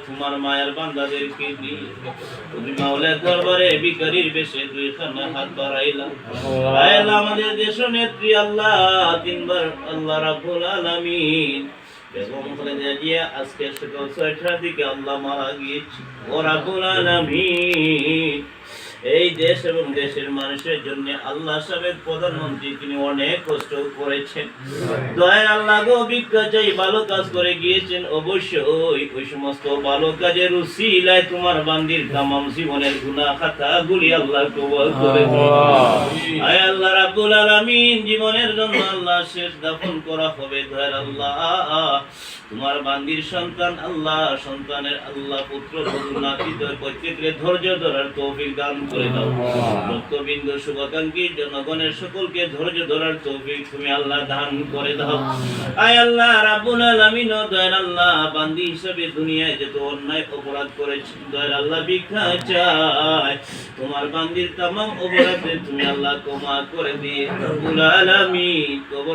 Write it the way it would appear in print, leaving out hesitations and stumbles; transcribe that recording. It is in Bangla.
তোমার মায়ের বান্দাদেরকে নিয়ে তুমি মাওলার দরবারে ভিখারির বেশে দুইখানা হাত বাড়াইলাম। আয় আল্লাহ, আমাদের দেশ নেত্রী আল্লাহ তিনবার আল্লাহ রাব্বুল আলামিন বেগম খালেদা জিয়া আজকে সকাল ৬টার দিকে আল্লাহ মারা গিয়েছে। ও রাব্বুল আলামিন, এই দেশ এবং দেশের মানুষের জন্য আল্লাহ সাবেক প্রধানমন্ত্রী তিনি অনেক কষ্ট করেছেন। দয়ার আল্লাহ গো, ভিক্ষা চাই ভালো কাজ করে গিয়েছেন। অবশ্যই ওই সমস্ত ভালো কাজের উসিলায় তোমার বান্দির তামাম জীবনের গুনাহ খাতাগুলি আল্লাহ কবুল করে দিন। আয় আল্লাহ রাব্বুল আলামিন, জীবনের জন্য আল্লাহ শেষ দাফন করা হবে। দয়ার আল্লাহ, তোমার বান্দির সন্তান আল্লাহ, সন্তানের আল্লাহ পুত্র বধূ নাতিদের প্রত্যেকের ধৈর্য ধরার তৌফিক দান করে দাও। ভক্তবৃন্দ শুভাকাঙ্ক্ষী জনগণের সকলকে ধৈর্য ধরার তৌফিক তুমি আল্লাহ দান করে দাও। আয় আল্লাহ রাব্বুল আলামিন, দয়ার আল্লাহ, বান্দি হিসেবে দুনিয়ায় যত অন্যায় অপরাধ করেছি, দয়ার আল্লাহ ভিক্ষা চাই তোমার বান্দির তামাম অপরাধে তুমি আল্লাহ ক্ষমা করে দিয়ে রাব্বুল আলামিন কবর